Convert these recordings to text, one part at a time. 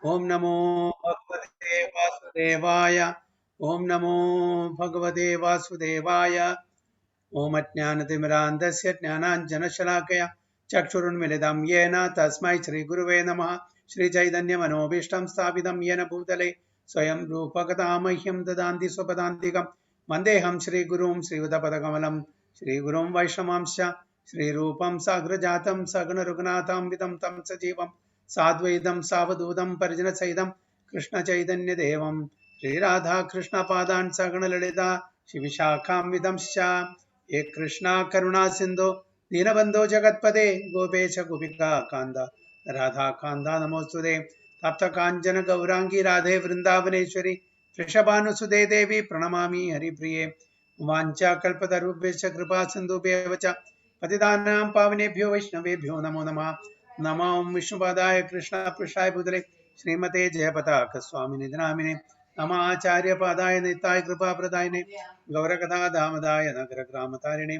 ओम नमो भगवते वासुदेवाय। ओम नमो भगवते वासुदेवाय। ओम अज्ञानतिमिरान्धस्य ज्ञानाञ्जनशलाकया चक्षुरुन्मिलितं येन तस्मै श्रीगुरुवे नमः। श्रीचैतन्यमनोभीष्टं स्थापितं येन भूतले स्वयं रूपकथा मह्यं ददान्ति स्वपदान्तिकं। वन्देऽहं श्रीगुरुं श्रीयुतपदकमलं श्रीगुरुं वैष्णवांश्च श्रीरूपं साग्रजातं सगुणरघुनाथान्वितं तं सजीवं साद्वैतं सावधूतं परिजनसहितं कृष्णचैतन्यदेवं श्रीराधाकृष्णपादान् सगुणललिता शिविशाखान्वितंश्च। हे कृष्णा करुणा सिंधु दीनबंधो जगतपते गोपेश गोपिका कांदा राधा कांदा नमोस्तुते। तप्त कांचन गौरांगी राधे वृंदावनेश्वरी वृषभानुसुते देवी प्रणमामि हरिप्रिये। वाञ्छाकल्पतरुभ्यश्च कृपा सिन्धुभ्येव च पतितानां पावनेभ्यो वैष्णवेभ्यो नमो नमः। नमो विष्णुपादाय कृष्णपृष्ठाय भूतले श्रीमते जयपताक स्वामिने नामिने। नमः आचार्यपादाय नित्याय कृपाप्रदायिने गौरकथा दामदाय नगरग्रामतारिणे।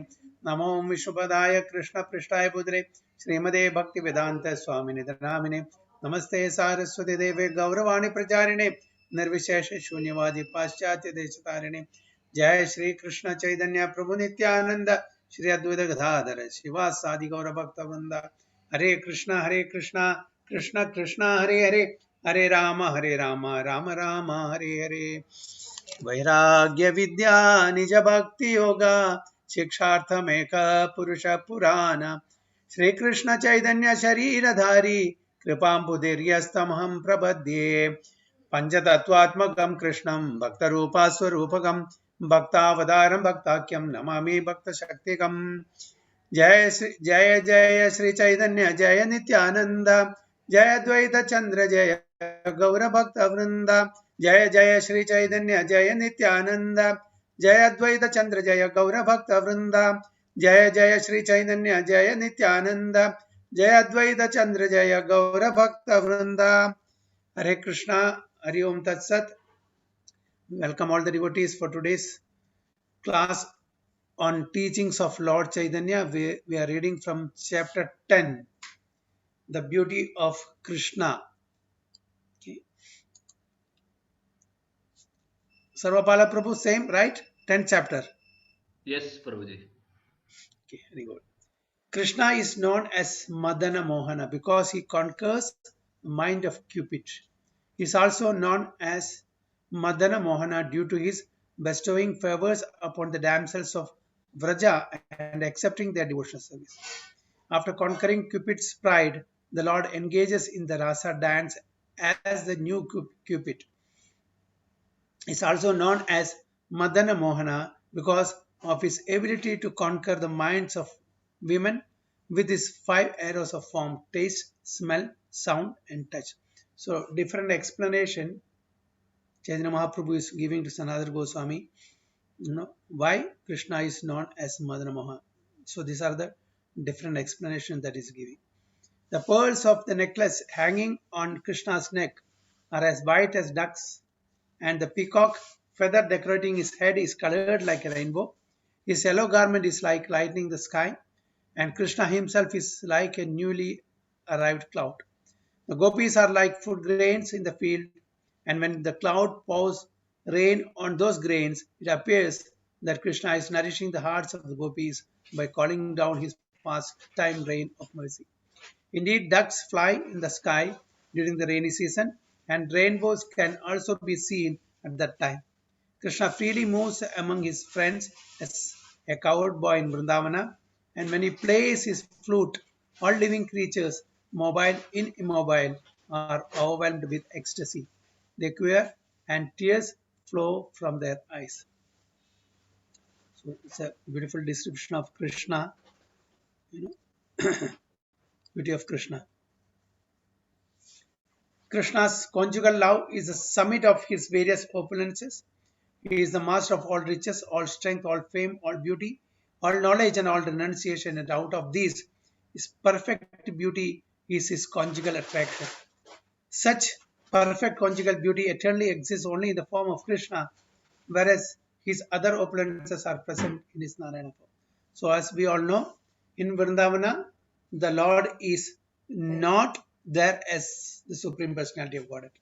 नमो विष्णुपदाय कृष्णपृष्ठाय भूतले श्रीमते भक्तिवेदांत स्वामिने नामिने। नमस्ते सारस्वती देवे गौरवाणी प्रचारिणे निर्विशेष शून्यवादी पाश्चात्य देशतारिणे। जय श्री कृष्ण चैतन्य प्रभु नित्यानंद श्री अद्वैत गदाधर शिवासादि गौर भक्त वृंद। हरे कृष्णा कृष्ण कृष्ण हरे हरे हरे राम राम राम हरे हरे। वैराग्य विद्या निज भक्ति योगा शिक्षार्थमेक पुरुष पुराण। श्री कृष्ण चैतन्य शरीरधारी कृपाम्बुधिर्यस्तमहं प्रपद्ये। पंचतत्वात्मकं कृष्णं भक्तरूपा स्वरूपकं भक्तावतारं भक्ताख्यं नमामि भक्तशक्तिकम्। जय जय श्री चैतन्य जय नित्यानंद जय द्वैत चंद्र जय गौर भक्त वृंद। जय जय श्री चैतन्य जय नित्यानंद जय द्वैत चंद्र जय गौर भक्त वृंद। जय जय श्री चैतन्य जय नित्यानंद जय द्वैत चंद्र जय गौर भक्त वृंद। हरे कृष्णा हरि ओम तत्सत। Welcome all the devotees for today's class on teachings of Lord Chaitanya. We are reading from chapter 10, the beauty of Krishna. Okay. Sarvapala Prabhu, same, right? 10th chapter. Yes, Prabhuji. Okay, very good. Krishna is known as Madana Mohana because he conquers the mind of Cupid. He is also known as Madana Mohana due to his bestowing favors upon the damsels of Vraja and accepting their devotional service. After conquering Cupid's pride, the Lord engages in the Rasa dance as the new Cupid. He is also known as Madana Mohana because of his ability to conquer the minds of women with his 5 arrows of form: taste, smell, sound, and touch. So, different explanation Chaitanya Mahaprabhu is giving to Sanatana Goswami. Why Krishna is known as Madana Mohan. So, these are the different explanations that is giving. The pearls of the necklace hanging on Krishna's neck are as white as ducks, and the peacock feather decorating his head is colored like a rainbow. His yellow garment is like lightning the sky, and Krishna himself is like a newly arrived cloud. The gopis are like food grains in the field, and when the cloud pours rain on those grains, it appears that Krishna is nourishing the hearts of the gopis by calling down his pastime rain of mercy. Indeed, ducks fly in the sky during the rainy season, and rainbows can also be seen at that time. Krishna freely moves among his friends as a cowherd boy in Vrindavana, and when he plays his flute, all living creatures, mobile and immobile, are overwhelmed with ecstasy. They quiver, and tears flow from their eyes. So it's a beautiful description of Krishna, beauty of Krishna. Krishna's conjugal love is the summit of his various opulences. He is the master of all riches, all strength, all fame, all beauty, all knowledge, and all renunciation. And out of these, his perfect beauty is his conjugal attraction. Such perfect conjugal beauty eternally exists only in the form of Krishna, whereas his other opulences are present in his Narayana form. So, as we all know, in Vrindavana, the Lord is not there as the Supreme Personality of Godhead.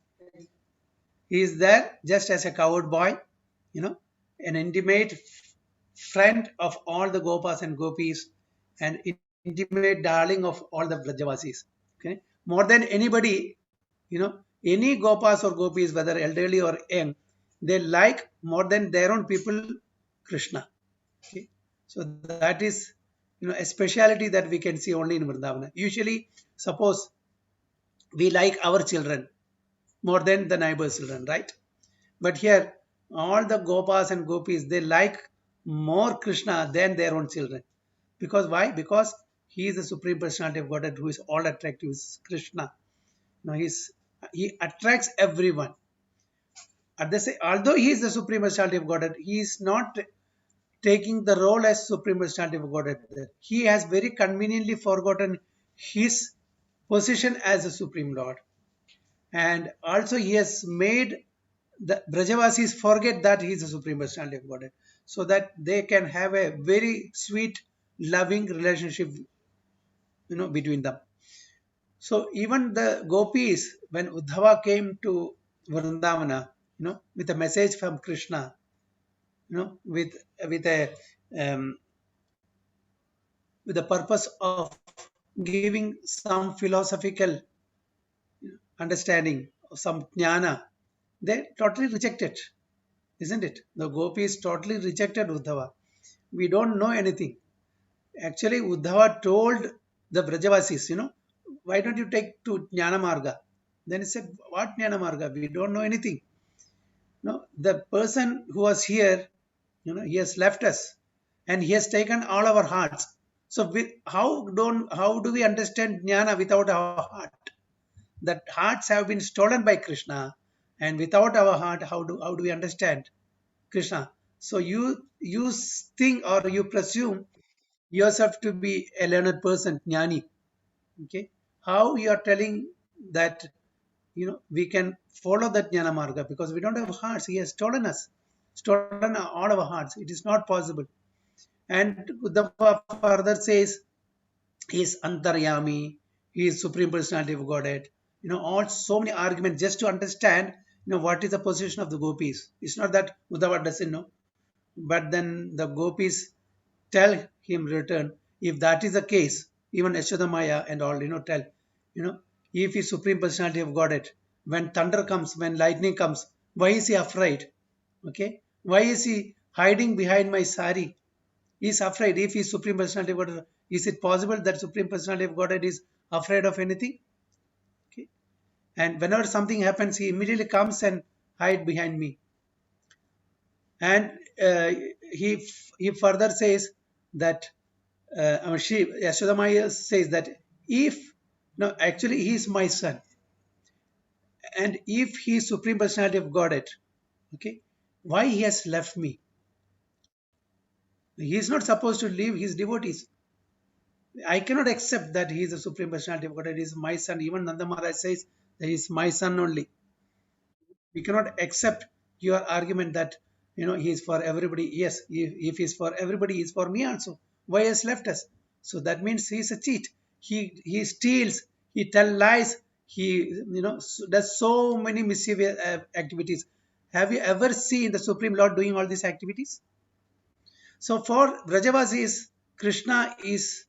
He is there just as a cowherd boy, you know, an intimate friend of all the Gopas and Gopis, and intimate darling of all the Vrajavasis. Okay, more than anybody, any Gopas or Gopis, whether elderly or young, they like more than their own people Krishna. Okay, so that is a speciality that we can see only in Vrindavana. Usually, suppose we like our children more than the neighbor's children, right? But here, all the Gopas and Gopis, they like more Krishna than their own children. Because why? Because he is the Supreme Personality of Godhead who is all attractive, is Krishna. He attracts everyone. Although he is the Supreme Personality of Godhead, he is not taking the role as Supreme Personality of Godhead. He has very conveniently forgotten his position as a Supreme Lord. And also he has made the Brajavasis forget that he is the Supreme Personality of Godhead, so that they can have a very sweet, loving relationship, between them. So even the gopis, when Uddhava came to Vrindavana, with a message from Krishna, with a um, with the purpose of giving some philosophical understanding of some jnana, they totally rejected, isn't it? The gopis totally rejected Uddhava. We don't know anything. Actually, Uddhava told the Brajavasis, why don't you take to Jnana Marga? Then he said, what Jnana Marga? We don't know anything. No, the person who was here, he has left us and he has taken all our hearts. So how do we understand Jnana without our heart? That hearts have been stolen by Krishna, and without our heart, how do we understand Krishna? So you think or you presume yourself to be a learned person, jnani. Okay, how you are telling that we can follow that jnana marga because we don't have hearts. He has stolen all our hearts. It is not possible. And Uddhava further says he is antaryami, he is supreme personality of Godhead. All so many arguments just to understand what is the position of the gopis. It's not that Uddhava doesn't know, but then the gopis tell him return. If that is the case, even Yashodamaya and all, tell, if he Supreme Personality of Godhead, when thunder comes, when lightning comes, why is he afraid? Okay? Why is he hiding behind my sari? He is afraid. If he is Supreme Personality of Godhead, is it possible that Supreme Personality of Godhead is afraid of anything? Okay? And whenever something happens, he immediately comes and hide behind me. And he further says that Yashodamaya says that if no, actually he is my son, and if he is Supreme Personality of Godhead, okay, why he has left me? He is not supposed to leave his devotees. I cannot accept that he is the Supreme Personality of Godhead. He is my son. Even Nanda Maharaj says that he is my son only. We cannot accept your argument that he is for everybody. Yes, if he is for everybody, he is for me also. Why has left us? So that means he is a cheat. He steals, he tells lies, he does so many mischievous activities. Have you ever seen the Supreme Lord doing all these activities? So for Brajavasis, Krishna is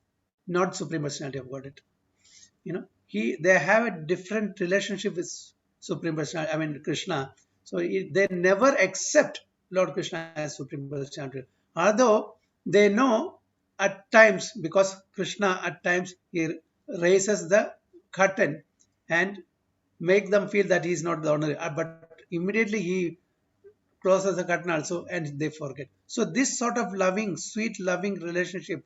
not Supreme Personality of Godhead. They have a different relationship with Supreme Personality, I mean Krishna. So they never accept Lord Krishna as Supreme Personality, although they know at times, because Krishna at times he raises the curtain and make them feel that he is not the owner, but immediately he closes the curtain also and they forget. So this sort of loving, sweet loving relationship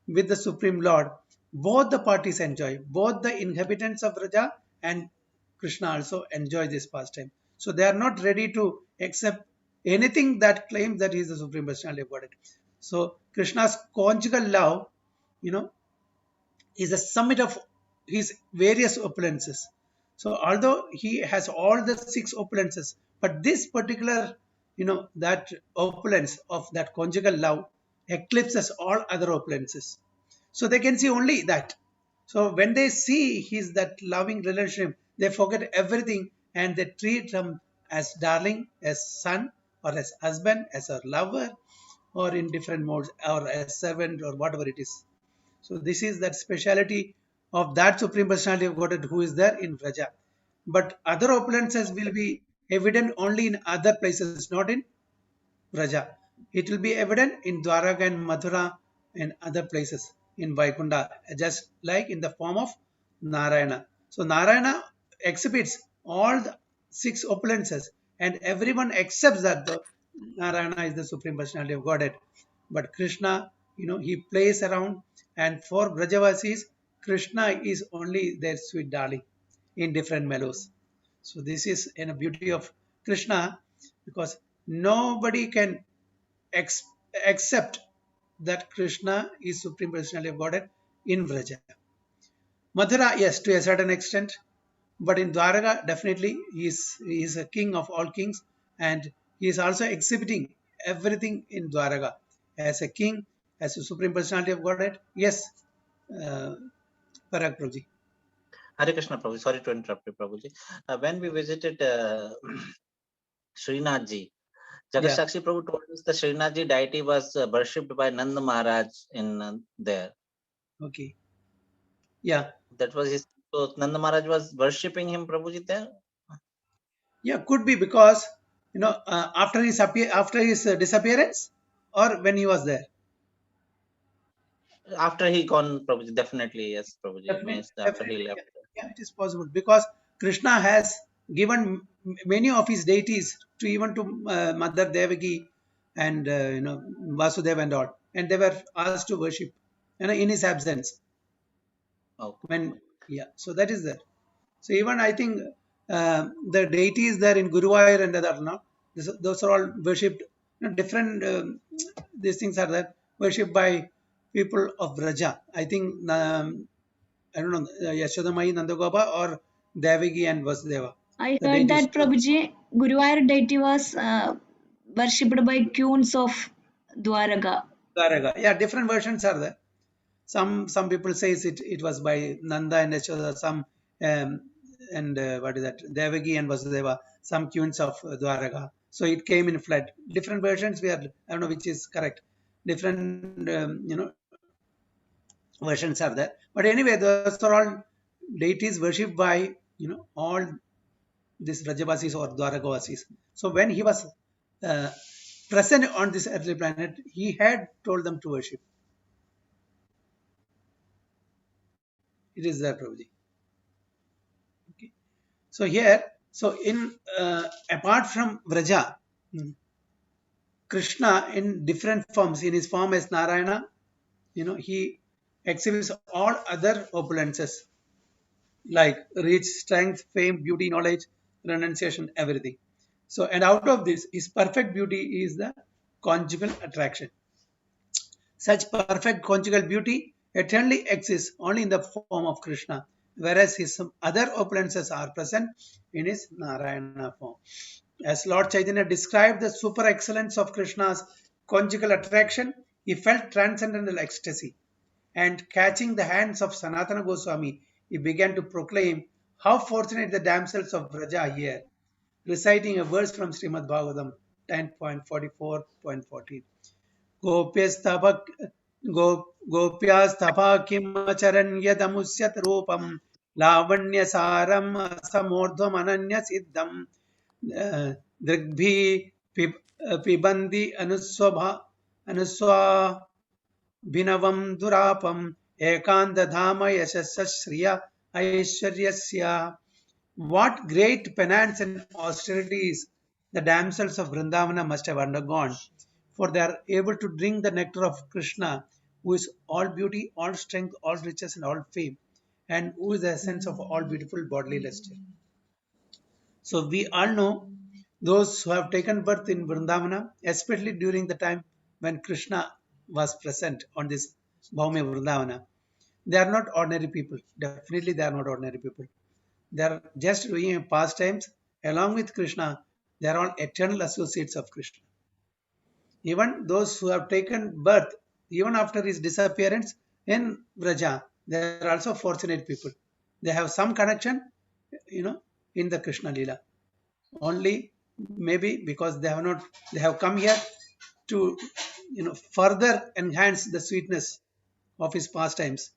with the Supreme Lord, both the parties enjoy. Both the inhabitants of Raja and Krishna also enjoy this pastime. So they are not ready to accept anything that claims that he is the Supreme Personality of Godhead. So Krishna's conjugal love, you know, is the summit of his various opulences. So although he has all the six opulences, but this particular, that opulence of that conjugal love eclipses all other opulences. So they can see only that. So when they see his that loving relationship, they forget everything and they treat him as darling, as son, or as husband, as a lover, or in different modes, or as servant, or whatever it is. So this is that speciality of that Supreme Personality of Godhead who is there in Vraja. But other opulences will be evident only in other places, not in Vraja. It will be evident in Dwaraka and Mathura and other places in Vaikunta, just like in the form of Narayana. So Narayana exhibits all the six opulences, and everyone accepts that the Narayana is the Supreme Personality of Godhead. But Krishna, he plays around, and for Brajavasis, Krishna is only their sweet darling in different mellows. So this is in a beauty of Krishna, because nobody can ex- accept that Krishna is Supreme Personality of Godhead in Vraja. Mathura, yes, to a certain extent, but in Dwaraka, definitely he is a king of all kings, and he is also exhibiting everything in Dwaraka as a king, as a Supreme Personality of Godhead. Yes, uh, Parag Prabhuji. Hare Krishna, Prabhu. Sorry to interrupt you, Prabhuji. When we visited Srinathji, Yeah, Jagat Shakshi Prabhu told us the Srinathji deity was worshipped by Nanda Maharaj in there. okay. Yeah, That was his. So Nanda Maharaj was worshipping him, Prabhuji, there. yeah, could be because after his disappearance, or when he was there. After he gone, Prabhuji, definitely yes, Prabhuji. Definitely, Means after he definitely, left. yeah, yeah, it is possible because Krishna has given many of his deities to even to Mother Devaki and Vasudeva and all, and they were asked to worship, in his absence. Okay. When so that is there. So even I think the deities there in Guruvayur and other now, those are all worshipped. Different these things are there worshipped by people of Braja. I think I don't know, Yashodamai, Nandagopal, or Devaki and Vasudeva. I The heard deities. that Prabhuji, Guruvayur deity was worshipped by queens of Dwaraka. Dwaraka. Yeah, different versions are there. Some people says it was by Nanda and Yashoda. Some and what is that? Devaki and Vasudeva. Some queens of Dwaraka. So it came in flood. Different versions. I don't know which is correct. Different versions are there. But anyway, those are all deities worshipped by all these Rajavasis or Dwaragavasis. So when he was uh, present on this earthly planet, he had told them to worship. It is there, Prabhuji. Okay. So here, so in apart from Vraja, Krishna in different forms, in his form as Narayana, he exhibits all other opulences like rich, strength, fame, beauty, knowledge, renunciation, everything. So, and out of this, his perfect beauty is the conjugal attraction. Such perfect conjugal beauty eternally exists only in the form of Krishna, whereas his other opulences are present in his Narayana form. As Lord Chaitanya described the super excellence of Krishna's conjugal attraction, he felt transcendental ecstasy. And catching the hands of Sanatana Goswami, he began to proclaim how fortunate the damsels of Braja are here, reciting a verse from Srimad Bhagavatam 10.44.14. गोप्यस्तभ गोप्यास्तभा किमचरण्यदमुष्यत रूपं लावण्यसारम् असमूर्ध्वमनन्यसिद्धम् दृग्भिः पिबन्ति अनुस्वाभिनवं दुरापम् एकान्तधाम यशस्य श्रिय ऐश्वर्यस्य. What great penance and austerities the damsels of Vrindavana must have undergone, for they are able to drink the nectar of Krishna, who is all beauty, all strength, all riches, and all fame, and who is the essence of all beautiful bodily luster. So we all know those who have taken birth in Vrindavana, especially during the time when Krishna was present on this Bhaumi Vrindavana. They are not ordinary people. Definitely, they are not ordinary people. They are just doing pastimes along with Krishna. They are all eternal associates of Krishna. Even those who have taken birth, even after his disappearance in Vraja, They are also fortunate people. They have some connection, in the Krishna Leela. Only maybe because they have come here to, further enhance the sweetness of his pastimes.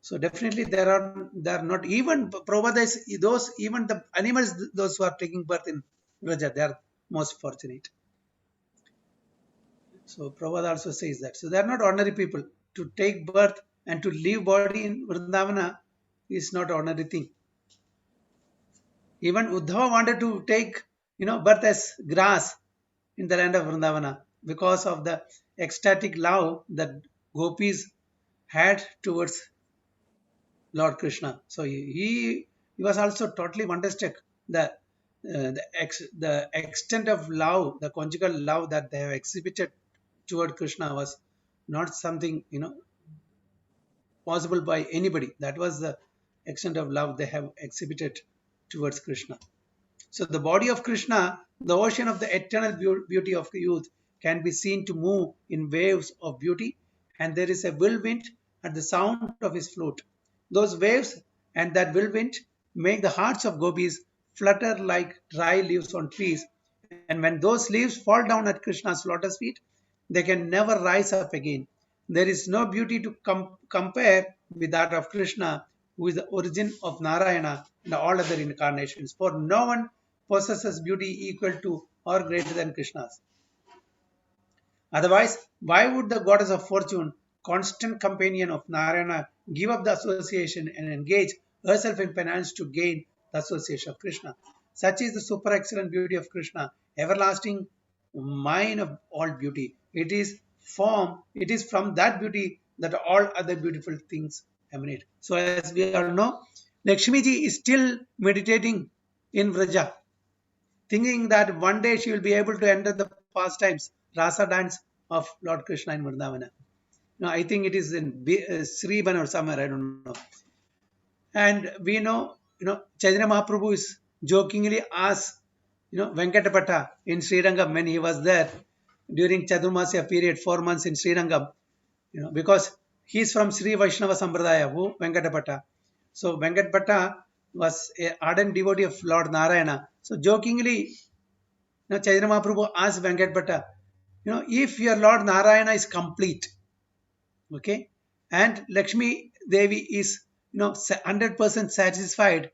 So definitely there are not even Prabhupada is those even the animals, those who are taking birth in Vraja, they are most fortunate. So Prabhupada also says that. So they are not ordinary people. To take birth and to leave body in Vrindavana is not ordinary thing. Even Uddhava wanted to take, birth as grass in the land of Vrindavana because of the ecstatic love that gopis had towards Lord Krishna. So he was also totally wonderstruck. The extent of love, the conjugal love that they have exhibited toward Krishna was not something possible by anybody. That was the extent of love they have exhibited towards Krishna. So the body of Krishna, the ocean of the eternal beauty of youth, can be seen to move in waves of beauty, and there is a whirlwind at the sound of his flute. Those waves and that whirlwind make the hearts of gopis flutter like dry leaves on trees, and when those leaves fall down at Krishna's lotus feet, they can never rise up again. There is no beauty to compare with that of Krishna, who is the origin of Narayana and all other incarnations. For no one possesses beauty equal to or greater than Krishna's. Otherwise, why would the goddess of fortune, constant companion of Narayana, give up the association and engage herself in penance to gain the association of Krishna? Such is the super excellent beauty of Krishna, everlasting mine of all beauty. It is from that beauty that all other beautiful things emanate. So as we all know, Lakshmi ji is still meditating in Vraja, thinking that one day she will be able to enter the pastimes, rasa dance of Lord Krishna in Vrindavana. I think it is in Sriban or somewhere, I don't know. And we know, Chaitanya Mahaprabhu is jokingly asked, Venkatapata in Srirangam when he was there during Chaturmasya period, 4 months in Srirangam, because he is from Sri Vaishnava Sampradaya, who Venkatapata. So Venkatapata was an ardent devotee of Lord Narayana. So jokingly, Chaitanya Mahaprabhu asked Venkatapata, if your Lord Narayana is complete, okay, and Lakshmi Devi is, 100% satisfied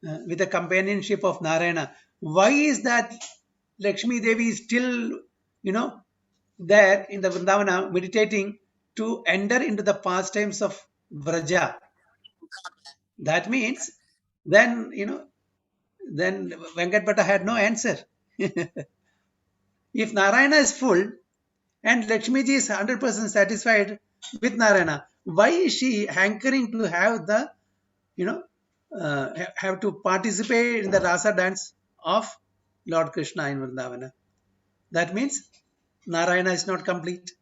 with the companionship of Narayana, why is that Lakshmi Devi is still, there in the Vrindavana meditating to enter into the pastimes of Vraja? That means then, then Venkatapata had no answer. If Narayana is full and Lakshmi ji is 100% satisfied with Narayana, why is she hankering to have the, have to participate in the rasa dance of Lord Krishna in Vrindavana? That means Narayana is not complete.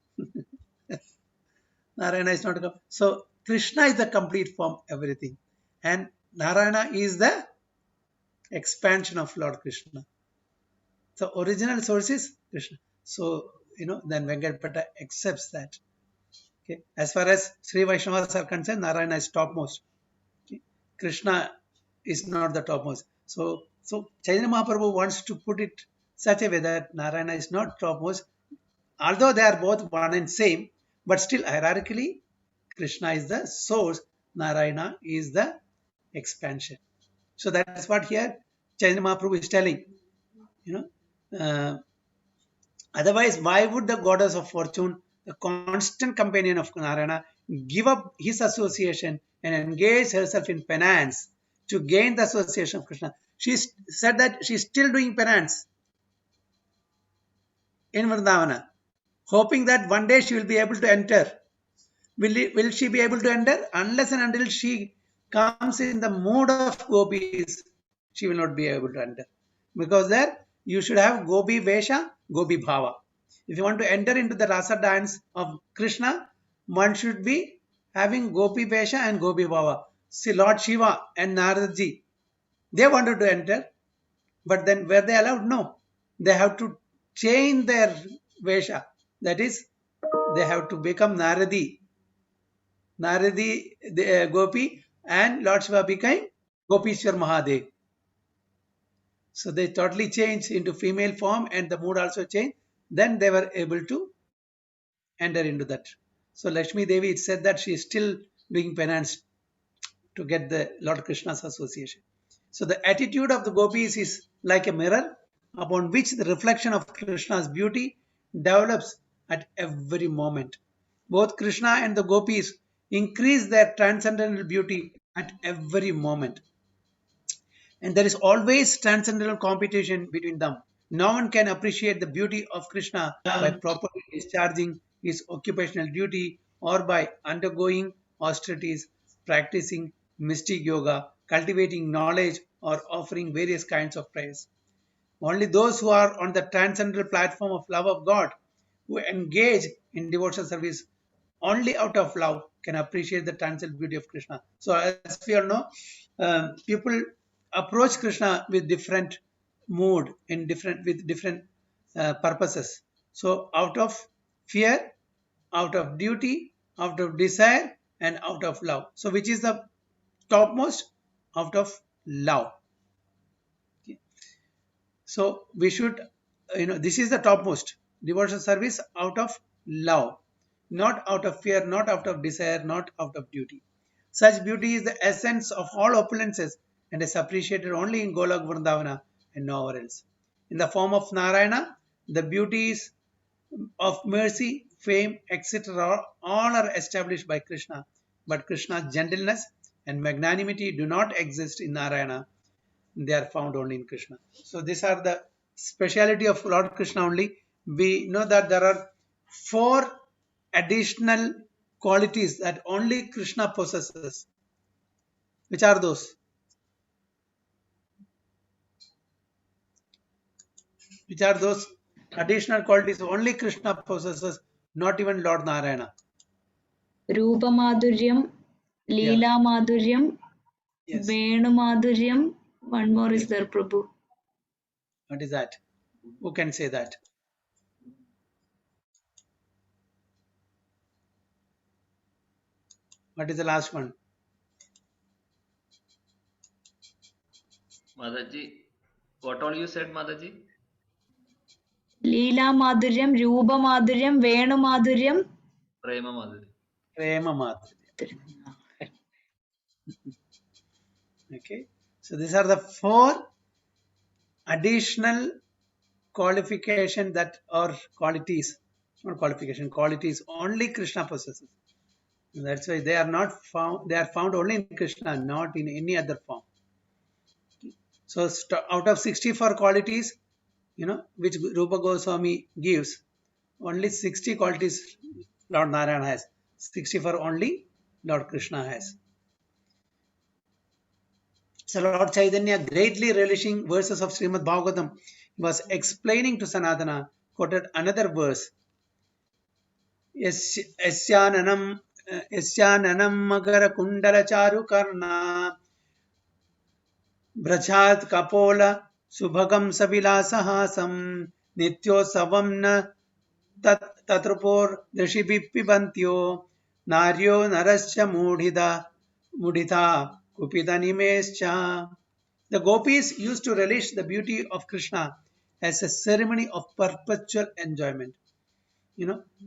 Narayana is not complete. So Krishna is the complete form, everything. And Narayana is the expansion of Lord Krishna. So original source is Krishna. So, then Venkatapata accepts that. Okay. As far as Sri Vaishnavas are concerned, Narayana is topmost. Okay. Krishna is not the topmost. So Chaitanya Mahaprabhu wants to put it such a way that Narayana is not topmost, although they are both one and same, but still hierarchically, Krishna is the source, Narayana is the expansion. So that's what here Chaitanya Mahaprabhu is telling. Otherwise, why would the goddess of fortune, the constant companion of Narayana, give up his association and engage herself in penance to gain the association of Krishna? She said that she is still doing penance in Vrindavana, hoping that one day she will be able to enter. Will she be able to enter? Unless and until she comes in the mood of gopis, she will not be able to enter. Because there you should have gopi vesha, gopi bhava. If you want to enter into the rasa dance of Krishna, one should be having gopi vesha and gopi bhava. See, Lord Shiva and Naradji, they wanted to enter, but then were they allowed? No. They have to change their vesha. That is, they have to become Naradi. Naradi Gopi, and Lord Shiva became Gopishwar Mahadev. So they totally changed into female form, and the mood also changed. Then they were able to enter into that. So Lakshmi Devi, it said that she is still doing penance to get the Lord Krishna's association. So the attitude of the gopis is like a mirror upon which the reflection of Krishna's beauty develops at every moment. Both Krishna and the gopis increase their transcendental beauty at every moment. And there is always transcendental competition between them. No one can appreciate the beauty of Krishna by properly discharging his occupational duty or by undergoing austerities, practicing mystic yoga, cultivating knowledge, or offering various kinds of prayers. Only those who are on the transcendental platform of love of God, who engage in devotional service only out of love, can appreciate the transcendental beauty of Krishna. So, as we all know, people approach Krishna with different mood, in different with different purposes. So, out of fear, out of duty, out of desire, and out of love. So, which is the topmost? Out of love. So we should, this is the topmost devotional service out of love, not out of fear, not out of desire, not out of duty. Such beauty is the essence of all opulences and is appreciated only in Golok Vrindavana and nowhere else. In the form of Narayana, the beauties of mercy, fame, etc. all are established by Krishna. But Krishna's gentleness and magnanimity do not exist in Narayana. They are found only in Krishna. So these are the speciality of Lord Krishna only. We know that there are 4 additional qualities that only Krishna possesses. Which are those? Which are those additional qualities only Krishna possesses, not even Lord Narayana? Rupa Madhuryam, Yeah. Leela Madhuryam, Yes. Venu Madhuryam. One more is there, Prabhu. What is that? Who can say that? What is the last one? Mataji, what all you said, Mataji? Leela Madhuryam, Rupa Madhuryam, Venu Madhuryam. Prema Madhuri. Prema Madhurya. Okay. So these are the 4 additional qualification that are qualities, not qualification, qualities only Krishna possesses. That's why they are not found, they are found only in Krishna, not in any other form. So out of 64 qualities, which Rupa Goswami gives, only 60 qualities Lord Narayana has. 64 only Lord Krishna has. So Lord Chaitanya, greatly relishing verses of Srimad Bhagavatam, was explaining to Sanatana, quoted another verse. Yasyananam magara kundala charu karna brajat kapola subhagam savilasahasam nityosavam na tatrupor drishibipibantyo naryo narasya mudhita kupita nimescha. The gopis used to relish the beauty of Krishna as a ceremony of perpetual enjoyment.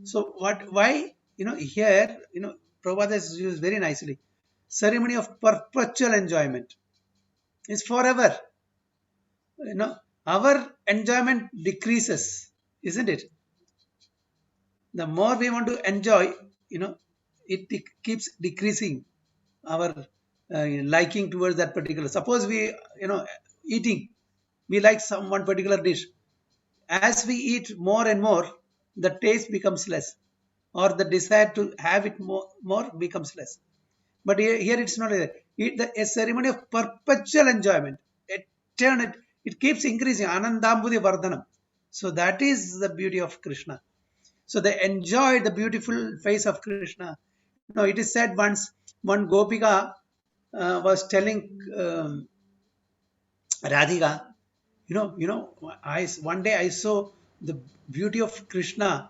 So why, here, Prabhupada has used very nicely. Ceremony of perpetual enjoyment. It's forever. Our enjoyment decreases, isn't it? The more we want to enjoy, it keeps decreasing our liking towards that particular. Suppose we, eating, we like one particular dish. As we eat more and more, the taste becomes less, or the desire to have it more becomes less. But here it's not like that. A ceremony of perpetual enjoyment. Eternal, it keeps increasing. Anandambudhi Vardhanam. So that is the beauty of Krishna. So they enjoyed the beautiful face of Krishna. It is said once one Gopika was telling Radhika, one day I saw the beauty of Krishna,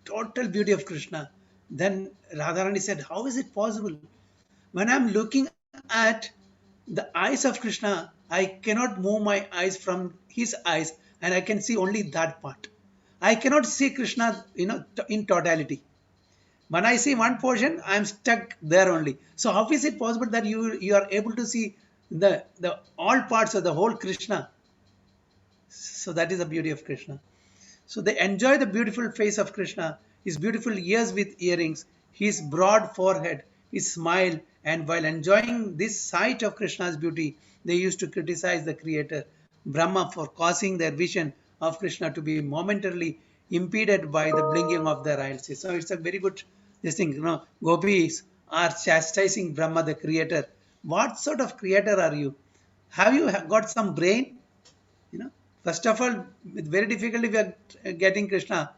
total beauty of Krishna. Then Radharani said, how is it possible? When I'm looking at the eyes of Krishna, I cannot move my eyes from his eyes and I can see only that part. I cannot see Krishna, in totality. When I see one portion, I'm stuck there only. So how is it possible that you are able to see the all parts of the whole Krishna? So that is the beauty of Krishna. So they enjoy the beautiful face of Krishna, his beautiful ears with earrings, his broad forehead, his smile, and while enjoying this sight of Krishna's beauty, they used to criticize the creator, Brahma, for causing their vision of Krishna to be momentarily impeded by the blinking of their eyes. So it's a very good this thing. Gopis are chastising Brahma, the creator. What sort of creator are you? Have you got some brain? First of all, it's very difficult if we are getting Krishna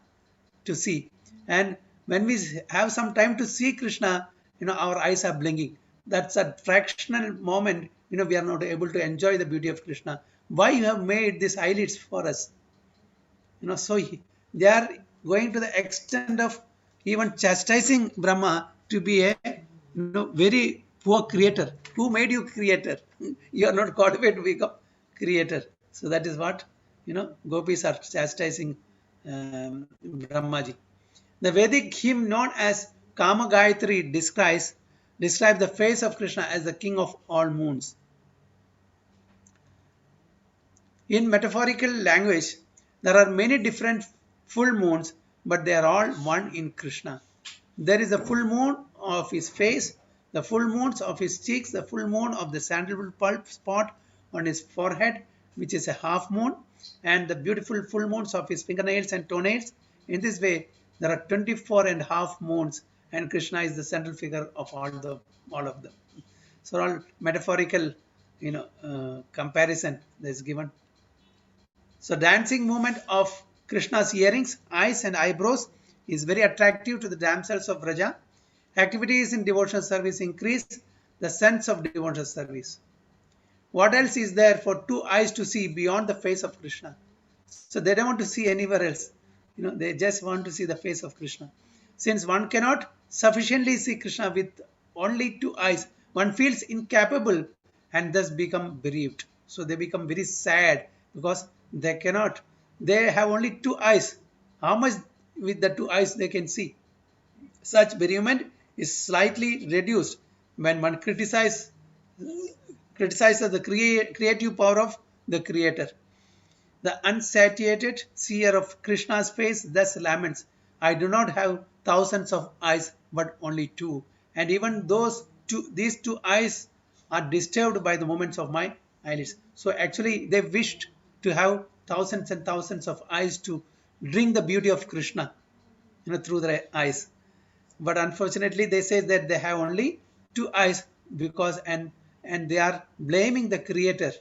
to see. And when we have some time to see Krishna, our eyes are blinking. That's a fractional moment, we are not able to enjoy the beauty of Krishna. Why you have made these eyelids for us? So they are going to the extent of even chastising Brahma to be a very poor creator. Who made you creator? You are not qualified to become creator. So that is what gopis are chastising Brahmaji. The Vedic hymn known as Kama Gayatri describes the face of Krishna as the king of all moons. In metaphorical language, there are many different full moons, but they are all one in Krishna. There is a full moon of his face, the full moons of his cheeks, the full moon of the sandalwood pulp spot on his forehead, which is a half moon, and the beautiful full moons of his fingernails and toenails. In this way, there are 24 and a half moons, and Krishna is the central figure of all of them. So all metaphorical, comparison that is given. So dancing movement of Krishna's earrings, eyes and eyebrows is very attractive to the damsels of Vraja. Activities in devotional service increase the sense of devotional service. What else is there for two eyes to see beyond the face of Krishna? So they don't want to see anywhere else. They just want to see the face of Krishna. Since one cannot sufficiently see Krishna with only two eyes, one feels incapable and thus become bereaved. So they become very sad because they have only two eyes. How much with the two eyes they can see? Such bereavement is slightly reduced when one criticizes the creative power of the creator. The unsatiated seer of Krishna's face thus laments, I do not have thousands of eyes, but only two. And even these two eyes are disturbed by the movements of my eyelids. So actually they wished to have thousands and thousands of eyes to drink the beauty of Krishna, through their eyes. But unfortunately they say that they have only two eyes and they are blaming the creator,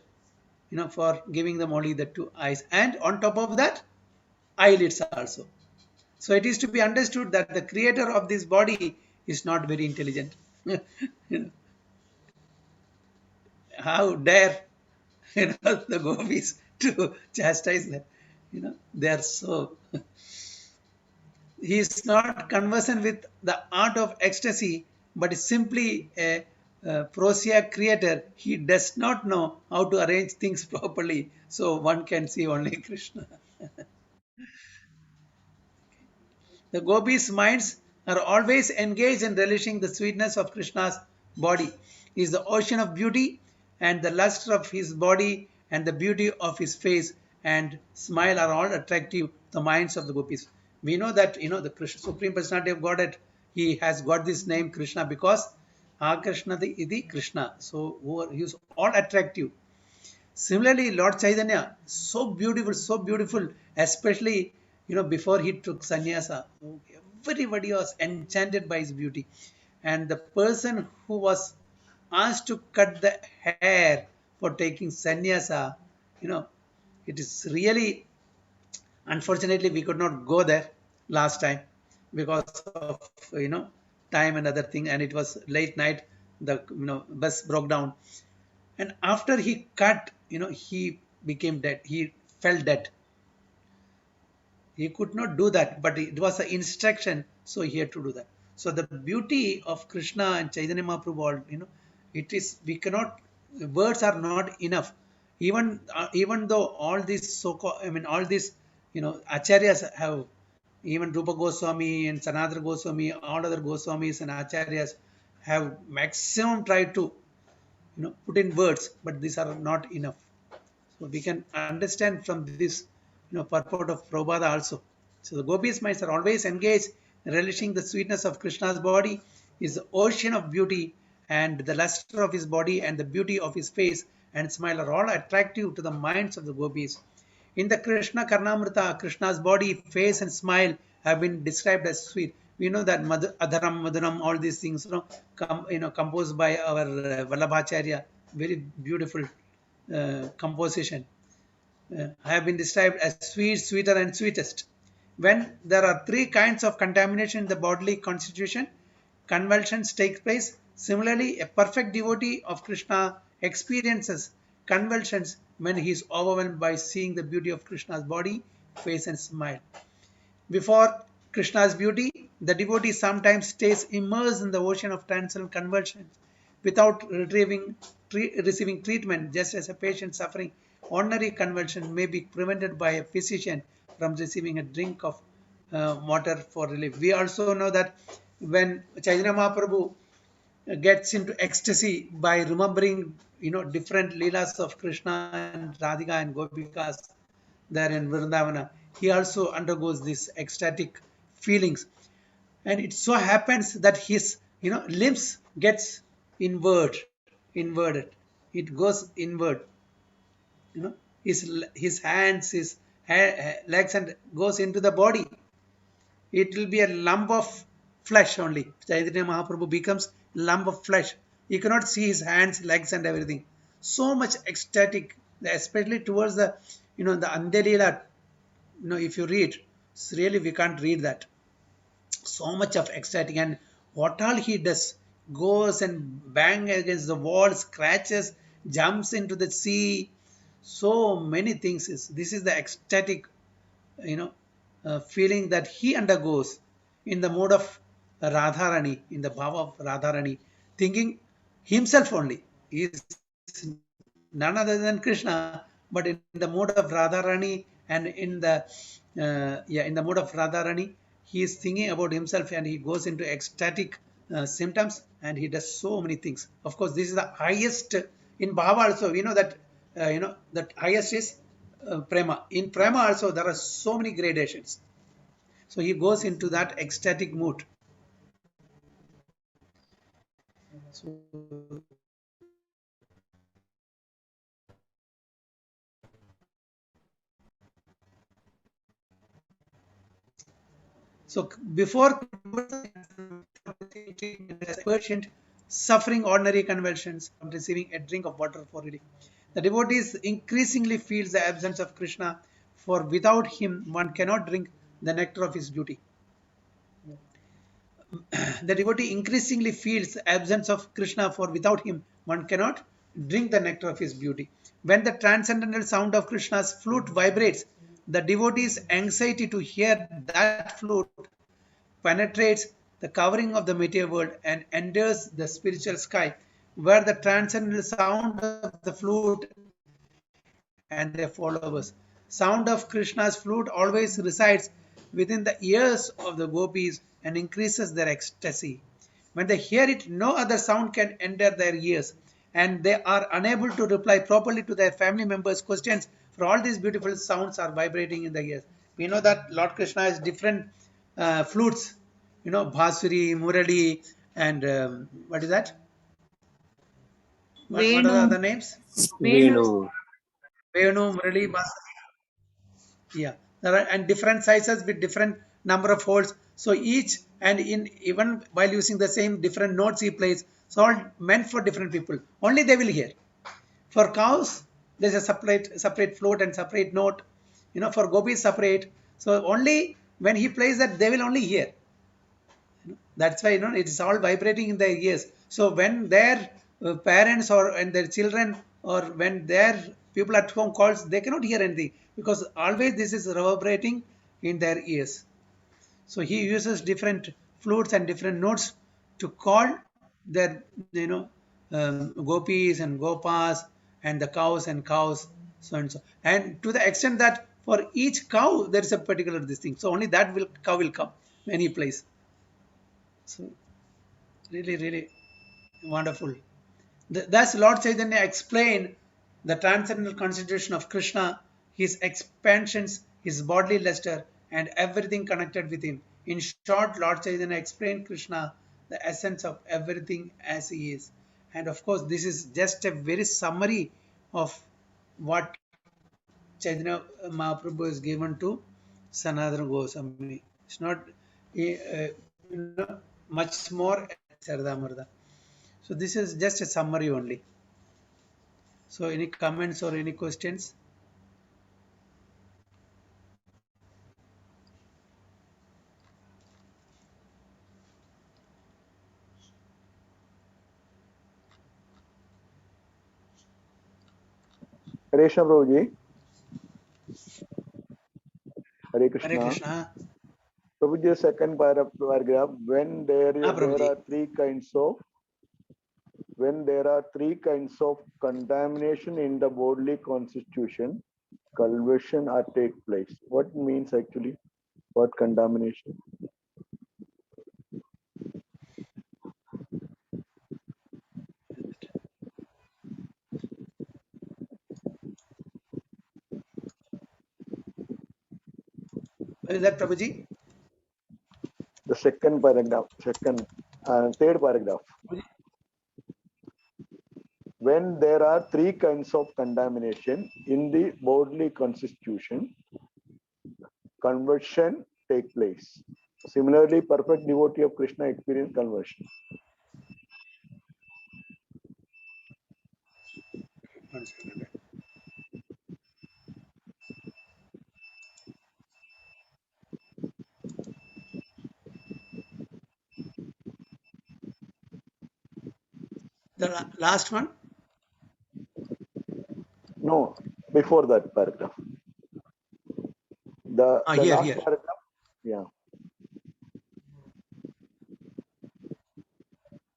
for giving them only the two eyes. And on top of that, eyelids also. So it is to be understood that the creator of this body is not very intelligent. How dare the gopis to chastise them? They are so. He is not conversant with the art of ecstasy, but is simply a prosaic creator. He does not know how to arrange things properly, so one can see only Krishna. The gopis' minds are always engaged in relishing the sweetness of Krishna's body. He is the ocean of beauty, and the luster of his body and the beauty of his face and smile are all attractive to the minds of the gopis. We know that the Supreme Personality of Godhead, he has got this name Krishna because Krishna iti Krishna. So he is all attractive. Similarly, Lord Chaitanya, so beautiful, especially before he took sannyasa. Everybody was enchanted by his beauty. And the person who was asked to cut the hair for taking sannyasa, it is really, unfortunately, we could not go there last time because of, time and other thing. And it was late night, the, bus broke down. And after he cut, he became dead. He fell dead. He could not do that, but it was an instruction, so he had to do that. So the beauty of Krishna and Chaitanya Mahaprabhu, it is, we cannot, words are not enough. Even though all these so-called, all these, acharyas have, even Rupa Goswami and Sanatana Goswami, all other Goswamis and acharyas have maximum tried to, put in words, but these are not enough. So we can understand from this, purport of Prabhupada also. So the gopis' minds are always engaged, relishing the sweetness of Krishna's body, his ocean of beauty, and the luster of his body and the beauty of his face and smile are all attractive to the minds of the gopis. In the Krishna Karnamrita, Krishna's body, face, and smile have been described as sweet. We know that Adharam, Madhuram, all these things, composed by our Vallabhacharya, very beautiful composition, have been described as sweet, sweeter, and sweetest. When there are three kinds of contamination in the bodily constitution, convulsions take place. Similarly, a perfect devotee of Krishna experiences convulsions when he is overwhelmed by seeing the beauty of Krishna's body, face, and smile. Before Krishna's beauty, the devotee sometimes stays immersed in the ocean of transcendental convulsions without receiving treatment, just as a patient suffering ordinary convulsion may be prevented by a physician from receiving a drink of water for relief. We also know that when Chaitanya Mahaprabhu gets into ecstasy by remembering, different leelas of Krishna and Radhika and Gopikas there in Vrindavana, he also undergoes these ecstatic feelings. And it so happens that his, limbs gets inverted. It goes inward. His hands, his legs, and goes into the body. It will be a lump of flesh only. Chaitanya Mahaprabhu becomes lump of flesh. You cannot see his hands, legs, and everything. So much ecstatic, especially towards the, the Andelila. If you read, really we can't read that. So much of ecstatic, and what all he does, goes and bang against the wall, scratches, jumps into the sea. So many things this is the ecstatic, feeling that he undergoes in the mode of Radharani, in the bhava of Radharani, thinking himself only. He is none other than Krishna, but in the mode of Radharani, and in the in the mode of Radharani, he is thinking about himself, and he goes into ecstatic symptoms, and he does so many things. Of course, this is the highest in bhava also. We know that that highest is prema. In prema also there are so many gradations. So he goes into that ecstatic mood. So before patient suffering ordinary convulsions from receiving a drink of water for relief, the devotees increasingly feels the absence of Krishna, for without him one cannot drink the nectar of his beauty. The devotee increasingly feels the absence of Krishna, for without him one cannot drink the nectar of his beauty. When the transcendental sound of Krishna's flute vibrates, the devotee's anxiety to hear that flute penetrates the covering of the material world and enters the spiritual sky, where the transcendental sound of the flute and their followers. Sound of Krishna's flute always resides within the ears of the gopis and increases their ecstasy. When they hear it, no other sound can enter their ears, and they are unable to reply properly to their family members' questions, for all these beautiful sounds are vibrating in the ears. We know that Lord Krishna has different flutes, Bhasuri, Murali, and what is that? What are the other names? Venu. Venu, Murali, Bhasuri. Yeah, there are, and different sizes with different number of holes. So each, and in even while using the same different notes he plays, so all meant for different people. Only they will hear. For cows, there's a separate float and separate note. For gopis separate. So only when he plays that, they will only hear. That's why it is all vibrating in their ears. So when their parents and their children, or when their people at home calls, they cannot hear anything, because always this is reverberating in their ears. So he uses different flutes and different notes to call their, gopis and gopas and the cows and cows, so and so. And to the extent that for each cow there is a particular this thing. So only that cow will come when he plays. So really, really wonderful. Thus, Lord Chaitanya explained the transcendental constitution of Krishna, his expansions, his bodily luster, and everything connected with him. In short, Lord Chaitanya explained Krishna, the essence of everything as he is. And of course, this is just a very summary of what Chaitanya Mahaprabhu is given to Sanatana Goswami. It's not much more Saradamurda. So this is just a summary only. So any comments or any questions? Hare Krishna, Prabhuji. Hare Hare Krishna. Krishna. Prabhuji, second paragraph. When there Prabhuji. are three kinds of contamination in the bodily constitution, conversion are take place. What means actually? What contamination? Is that Prabhuji? The second paragraph, third paragraph. When there are three kinds of contamination in the bodily constitution, conversion take place. Similarly, perfect devotee of Krishna experience conversion. One second. The last one? No, before that paragraph. The Here, last here. paragraph, yeah.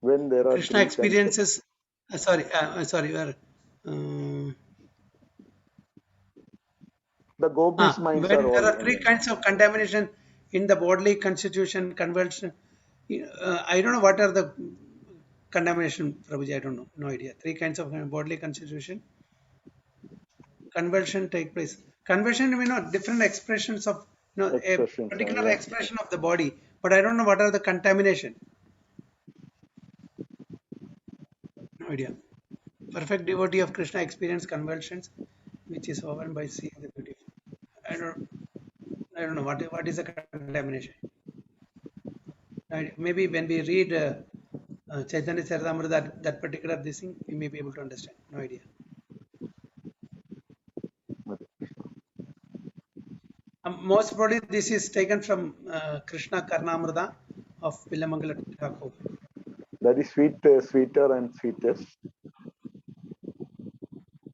When there are Krishna three kinds of- experiences. Sorry. the gopis' minds when are there all. are three kinds of contamination in the bodily constitution, conversion. I don't know what are the contamination, Prabhuji. I don't know. No idea. Three kinds of bodily constitution. Conversion take place. Conversion, different expressions of, Expressions, a particular yeah. expression of the body. But I don't know what are the contamination. No idea. Perfect devotee of Krishna experience convulsions, which is woven by seeing the beauty. I don't know what is the contamination. Maybe when we read Chaitanya Charitamrita, that particular this thing, we may be able to understand. No idea. Most probably this is taken from Krishna Karnamrita of Villamangala Thakur. That is sweeter and sweetest.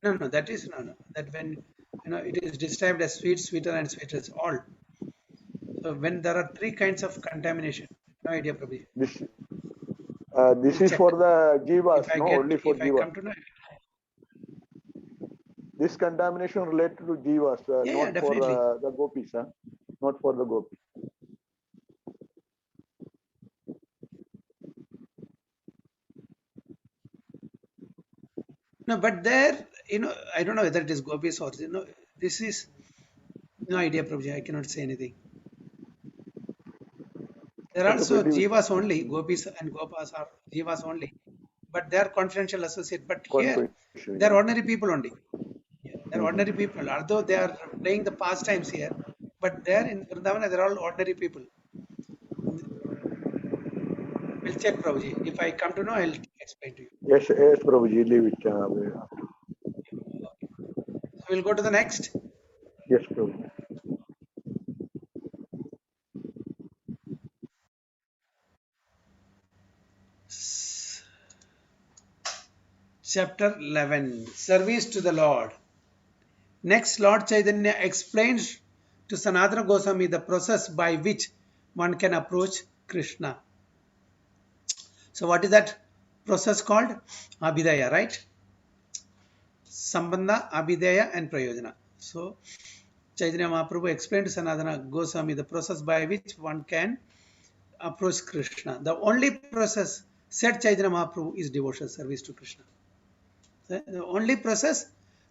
No, that is no. That when it is described as sweet, sweeter, and sweetest all. So when there are three kinds of contamination, no idea, Prabhuji. This We'll is check. for the jivas, If no, only for if I jivas. come to know. This contamination related to jivas, Yeah, not for definitely. the gopis, not for the gopis. No, but there, I don't know whether it is gopis or this is no idea, Prabhuji. I cannot say anything. There are Okay, also Prabhuji. jivas only, gopis and gopas are jivas only, but they are confidential associate. But here, they are ordinary people only. They are ordinary people, although they are playing the pastimes here, but there in Vrindavana, they are all ordinary people. We'll check, Prabhuji. If I come to know, I'll explain to you. Yes, Prabhuji, leave it. So we'll go to the next. Yes, Prabhuji. Chapter 11, Service to the Lord. Next, Lord Chaitanya explains to Sanatana Goswami the process by which one can approach Krishna. So what is that process called? Abhidaya, right? Sambandha, Abhidaya and Prayojana. So Chaitanya Mahaprabhu explained to Sanatana Goswami the process by which one can approach Krishna. The only process, said Chaitanya Mahaprabhu, is devotional service to Krishna. The only process,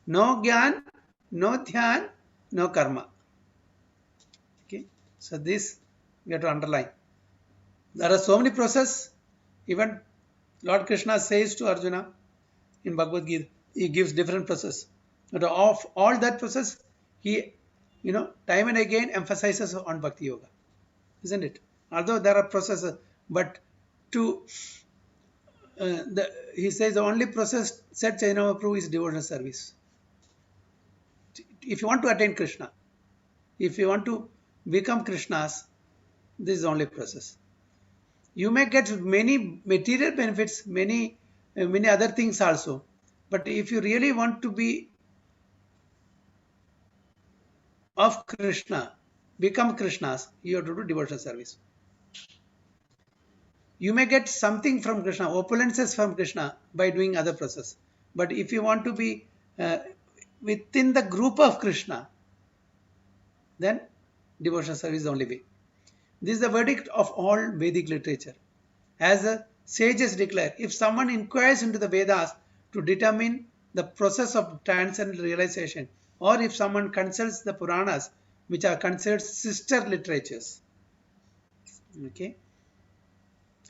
no Gyan, no Dhyan, no Karma. Okay, so this we have to underline. There are so many processes. Even Lord Krishna says to Arjuna in Bhagavad Gita, he gives different process. But of all that process, he, time and again emphasizes on Bhakti Yoga, isn't it? Although there are processes, but he says the only process, said Chaitanya Mahaprabhu, is devotional service. If you want to attain Krishna, if you want to become Krishna's, this is the only process. You may get many material benefits, many other things also. But if you really want to be of Krishna, become Krishna's, you have to do devotional service. You may get something from Krishna, opulences from Krishna by doing other process. But if you want to be within the group of Krishna, then devotional service is the only way. This is the verdict of all Vedic literature. As the sages declare, if someone inquires into the Vedas to determine the process of transcendental realization, or if someone consults the Puranas, which are considered sister literatures, okay,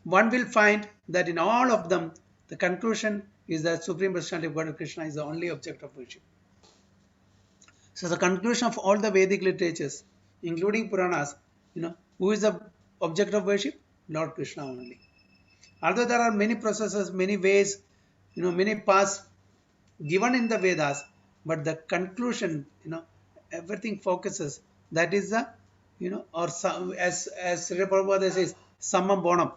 one will find that in all of them, the conclusion is that Supreme Personality of Godhead Krishna is the only object of worship. So the conclusion of all the Vedic literatures, including Puranas, who is the object of worship? Lord Krishna only. Although there are many processes, many ways, many paths given in the Vedas, but the conclusion, everything focuses. That is the, or as Srila Prabhupada says, summum bonum.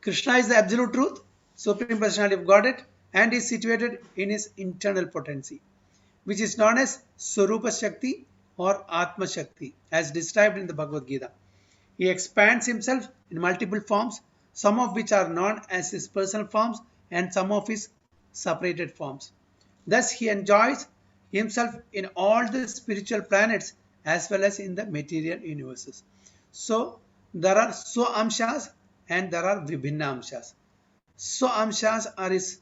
Krishna is the absolute truth, Supreme Personality of Godhead, and is situated in his internal potency, which is known as Swarupa Shakti or Atma Shakti, as described in the Bhagavad Gita. He expands himself in multiple forms, some of which are known as his personal forms and some of his separated forms. Thus, he enjoys himself in all the spiritual planets as well as in the material universes. So, there are Swa-amshas and there are Vibhinna-amshas. Swa-amshas are his,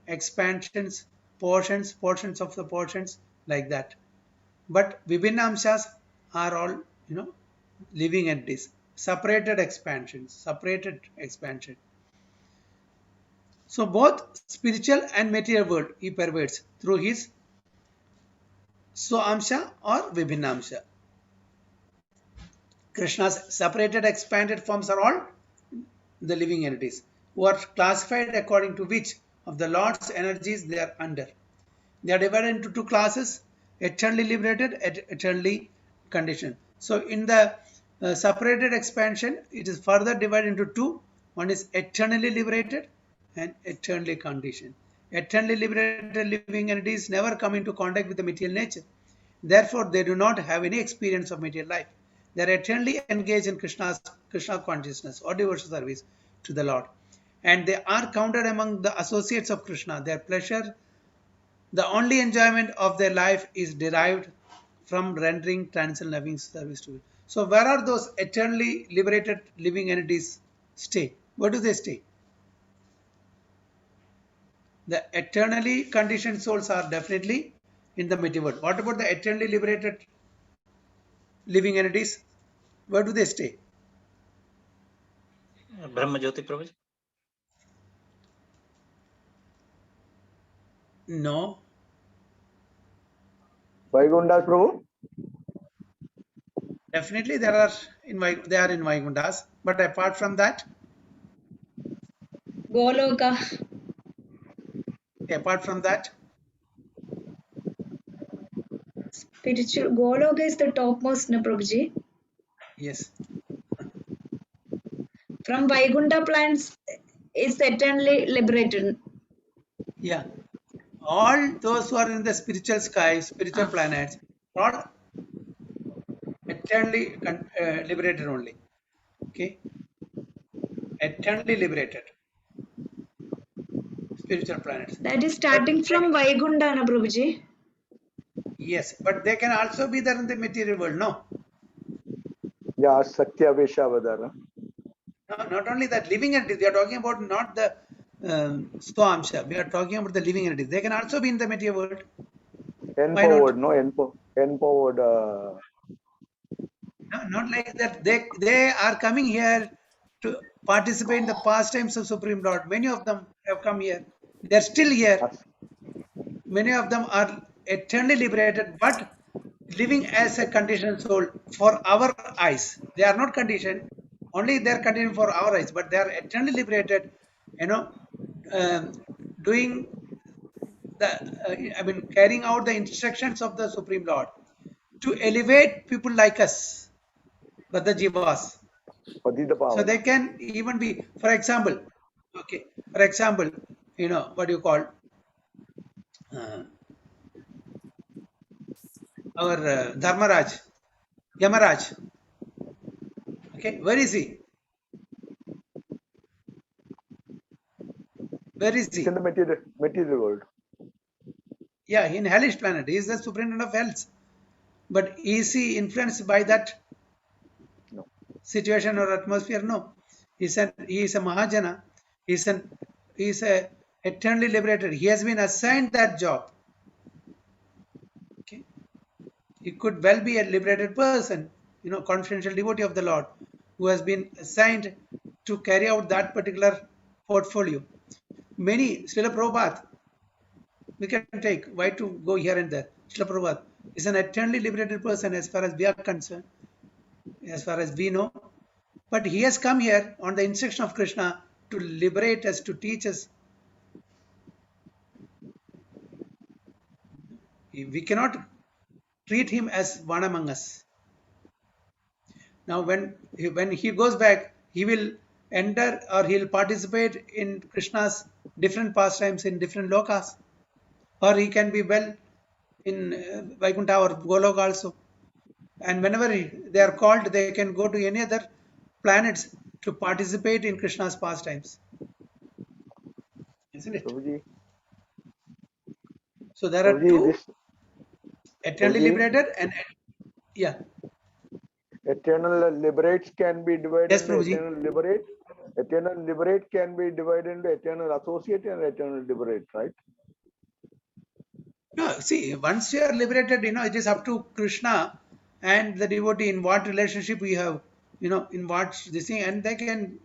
expansions, portions of the portions, like that. But Vibhinna-amshas are all, living entities, separated expansion. So both spiritual and material world he pervades through his Swa-amsha or Vibhinna-amsha. Krishna's separated expanded forms are all the living entities, who are classified according to which of the Lord's energies they are under. They are divided into two classes, eternally liberated and eternally conditioned. So in the separated expansion, it is further divided into two. One is eternally liberated and eternally conditioned. Eternally liberated living entities never come into contact with the material nature. Therefore, they do not have any experience of material life. They are eternally engaged in Krishna consciousness or devotional service to the Lord. And they are counted among the associates of Krishna. Their pleasure, the only enjoyment of their life, is derived from rendering transcendental loving service to it. So where are those eternally liberated living entities stay? Where do they stay? The eternally conditioned souls are definitely in the material world. What about the eternally liberated living entities? Where do they stay? Brahma Jyoti Prabhuji? No. Vaikunthas Prabhu? Definitely they are in Vaikunthas, but apart from that, Goloka. apart from that, Spiritual Goloka is the topmost, no, Prabhuji. yes. From Vaikuntha plants is eternally liberated. Yeah. All those who are in the spiritual sky, spiritual planets, are all eternally liberated only. Okay, eternally liberated spiritual planets. That is But starting from Vaikundana, Prabhuji. yes, but they can also be there in the material world. No, Yeah, Sakya Veshavadara. no, not only that, living entities. We are talking about not the Swamsha. We are talking about the living entities. They can also be in the material world. Why not? Empowered, no, empowered. No, not like that. They are coming here to participate in the pastimes of Supreme Lord. Many of them have come here. They are still here. Many of them are eternally liberated, but living as a conditioned soul for our eyes. They are not conditioned. Only they are conditioned for our eyes, but they are eternally liberated. You know, doing carrying out the instructions of the Supreme Lord to elevate people like us, but the jivas. Padita So Pavana. they can even be, for example, okay, for example, what do you call our Dharmaraj, Yamaraj. Okay, where is he? Where is It's he? in the material world. Yeah, in hellish planet. He is the superintendent of hells. But is he influenced by that No. situation or atmosphere? No. He is a Mahajana. He is a eternally liberated. He has been assigned that job. Okay. He could well be a liberated person, confidential devotee of the Lord, who has been assigned to carry out that particular portfolio. Many, Srila Prabhupada, we can take, why to go here and there? Srila Prabhupada is an eternally liberated person as far as we are concerned, as far as we know. But he has come here on the instruction of Krishna to liberate us, to teach us. We cannot treat him as one among us. Now, when he goes back, he will enter or he'll participate in Krishna's different pastimes in different lokas, or he can be well in Vaikuntha or Golok also. And whenever they are called, they can go to any other planets to participate in Krishna's pastimes, isn't it? Prabhuji, So there are Prabhuji, two, this eternally Prabhuji, liberated and yeah. eternal liberates can be divided Yes, into Prabhuji. eternal liberate. Eternal liberate can be divided into eternal associate and eternal liberate, right? No, see, once you are liberated, it is up to Krishna and the devotee in what relationship we have, in what this thing, and they can,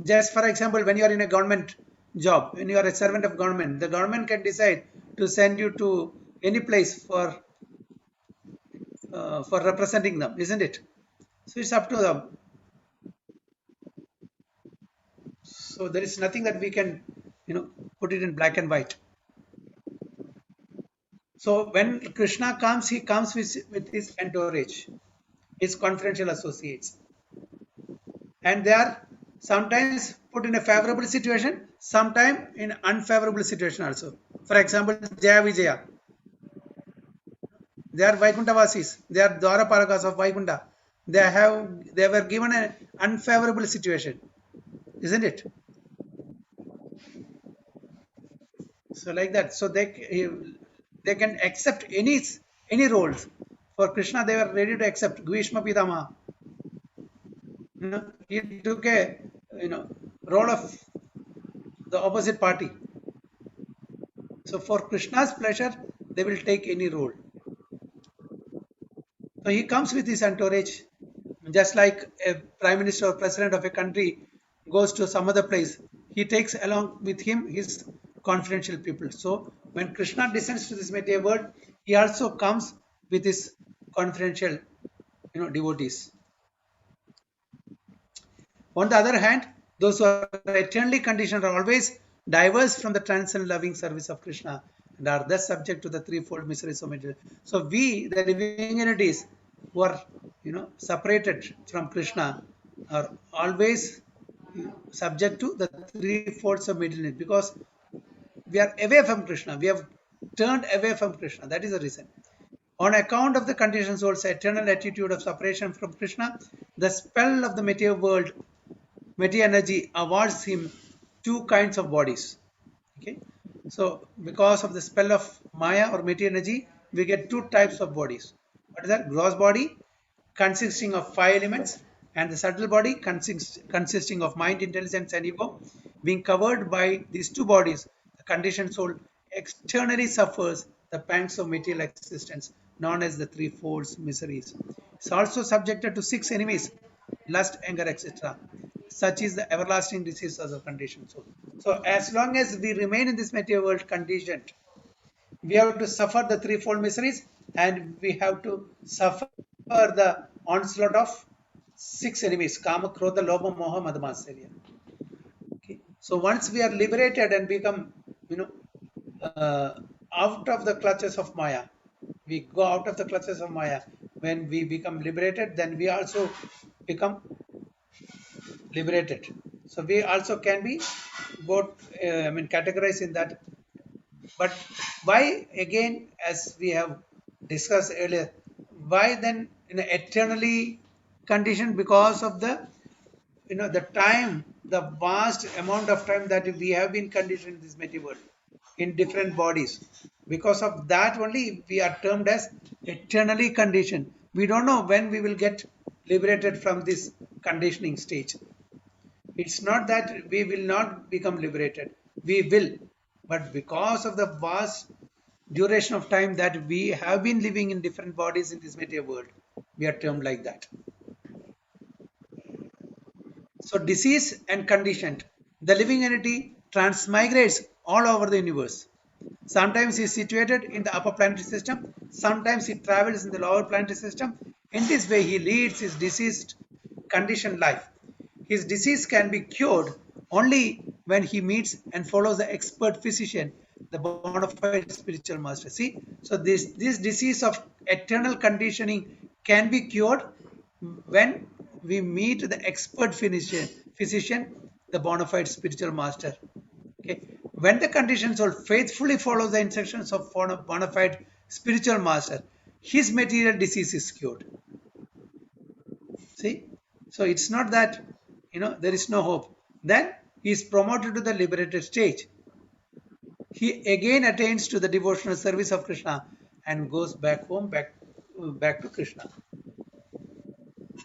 just for example, when you are in a government job, when you are a servant of government, the government can decide to send you to any place for representing them, isn't it? So it's up to them. So there is nothing that we can, put it in black and white. So when Krishna comes, he comes with his entourage, his confidential associates, and they are sometimes put in a favorable situation, sometimes in unfavorable situation also. For example, Jaya Vijaya, they are Vaikuntavasis, they are Dwaraparakas of Vaikunta. They were given an unfavorable situation, isn't it? So like that, so they can accept any roles. For Krishna, they were ready to accept. Bhishma Pitama, he took a role of the opposite party. So for Krishna's pleasure, they will take any role. So he comes with his entourage, just like a prime minister or president of a country goes to some other place. He takes along with him his confidential people. So when Krishna descends to this material world, he also comes with his confidential, devotees. On the other hand, those who are eternally conditioned are always diverse from the transcendent loving service of Krishna and are thus subject to the threefold miseries of material. So we, the living entities who are, separated from Krishna, are always subject to the three folds of material because we are away from Krishna. We have turned away from Krishna. That is the reason. On account of the conditioned soul's eternal attitude of separation from Krishna, the spell of the material world, material energy, awards him two kinds of bodies. Okay, so because of the spell of Maya or material energy, we get two types of bodies. What is that? Gross body, consisting of 5 elements, and the subtle body consisting of mind, intelligence, and ego. Being covered by these two bodies, the conditioned soul externally suffers the pangs of material existence, known as the threefold miseries. It's also subjected to 6 enemies: lust, anger, etc. Such is the everlasting disease of the conditioned soul. So, as long as we remain in this material world conditioned, we have to suffer the threefold miseries, and we have to suffer the onslaught of 6 enemies: Kama, Krodha, Lobha, Moha, Mada, Matsarya. Okay. So once we are liberated and become, out of the clutches of Maya, we go out of the clutches of Maya. When we become liberated, then we also become liberated. So we also can be both, categorized in that. But why, again, as we have discussed earlier, why then eternally conditioned? Because of the the time, the vast amount of time that we have been conditioned in this material world in different bodies. Because of that only we are termed as eternally conditioned. We don't know when we will get liberated from this conditioning stage. It's not that we will not become liberated. We will. But because of the vast duration of time that we have been living in different bodies in this material world, we are termed like that. So disease and conditioned. The living entity transmigrates all over the universe. Sometimes he is situated in the upper planetary system. Sometimes he travels in the lower planetary system. In this way, he leads his diseased, conditioned life. His disease can be cured only when he meets and follows the expert physician, the bona fide spiritual master. See, so this disease of eternal conditioning can be cured when we meet the expert physician, the bona fide spiritual master. Okay, when the conditioned soul faithfully follows the instructions of bona fide spiritual master, his material disease is cured. See, so it's not that there is no hope. Then he is promoted to the liberated stage. He again attains to the devotional service of Krishna and goes back home, back to Krishna.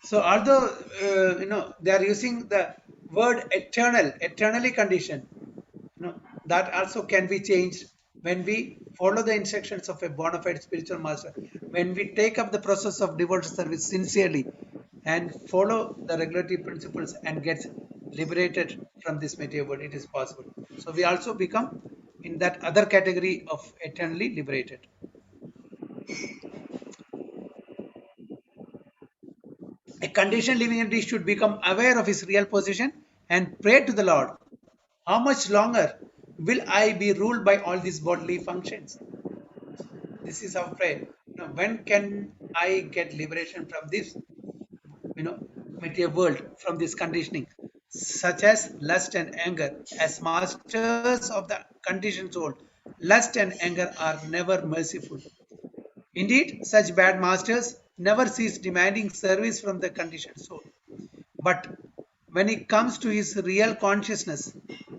So although they are using the word eternally conditioned, that also can be changed when we follow the instructions of a bona fide spiritual master. When we take up the process of devotional service sincerely and follow the regulatory principles and get liberated from this material world, it is possible. So we also become in that other category of eternally liberated. A conditioned living entity should become aware of his real position and pray to the Lord. How much longer will I be ruled by all these bodily functions? This is our prayer. When can I get liberation from this, material world, from this conditioning, such as lust and anger? As masters of the conditioned soul, lust and anger are never merciful. Indeed, such bad masters never cease demanding service from the conditioned soul. But when it comes to his real consciousness,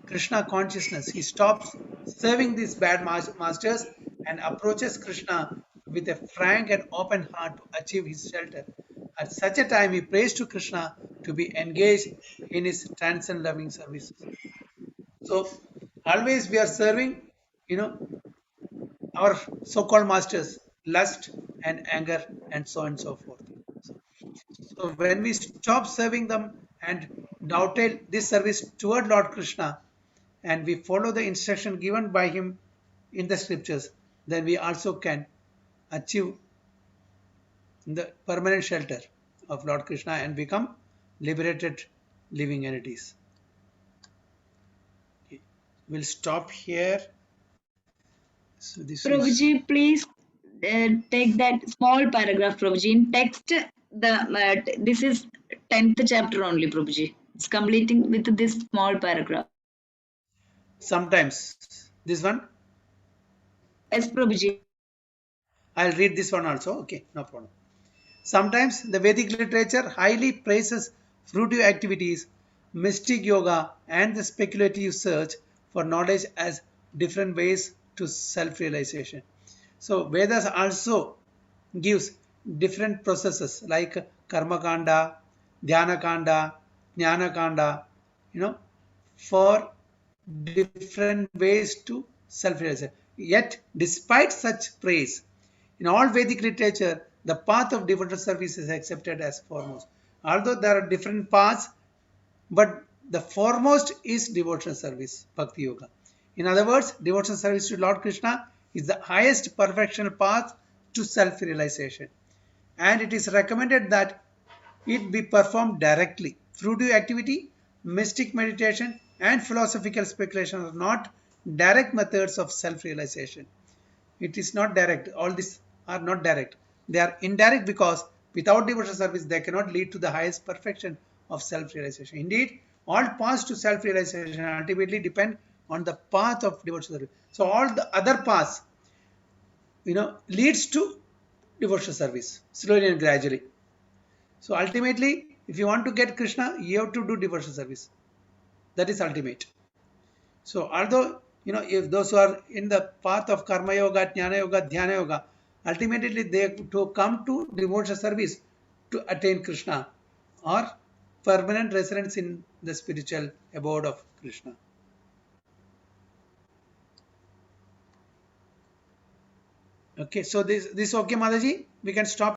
Krishna consciousness, he stops serving these bad masters and approaches Krishna with a frank and open heart to achieve his shelter. At such a time, he prays to Krishna to be engaged in his transcendent loving services. So, always we are serving, our so-called masters, lust and anger and so on and so forth. So when we stop serving them and dovetail this service toward Lord Krishna, and we follow the instruction given by him in the scriptures, then we also can achieve the permanent shelter of Lord Krishna and become liberated living entities. Okay. We'll stop here. So this Prabhuji, please take that small paragraph, Prabhuji. In text, this is 10th chapter only, Prabhuji. It's completing with this small paragraph. Sometimes this one. Yes, Prabhuji. I'll read this one also. Okay, no problem. Sometimes the Vedic literature highly praises fruitive activities, mystic yoga, and the speculative search for knowledge as different ways to self-realization. So Vedas also gives different processes like karma kanda, dhyana kanda, jnana kanda, for different ways to self-realization. Yet, despite such praise, in all Vedic literature, the path of devotional service is accepted as foremost. Although there are different paths, but the foremost is devotional service, Bhakti Yoga. In other words, devotional service to Lord Krishna is the highest perfectional path to self-realization. And it is recommended that it be performed directly. Fruitive activity, mystic meditation, and philosophical speculation are not direct methods of self-realization. It is not direct. All these are not direct. They are indirect because without devotional service, they cannot lead to the highest perfection of self-realization. Indeed, all paths to self-realization ultimately depend on the path of devotional service. So all the other paths, leads to devotional service slowly and gradually. So ultimately, if you want to get Krishna, you have to do devotional service. That is ultimate. So although, if those who are in the path of karma yoga, jnana yoga, dhyana yoga, ultimately they have to come to devotional service to attain Krishna or permanent residence in the spiritual abode of Krishna. Okay, so this okay, Mataji? We can stop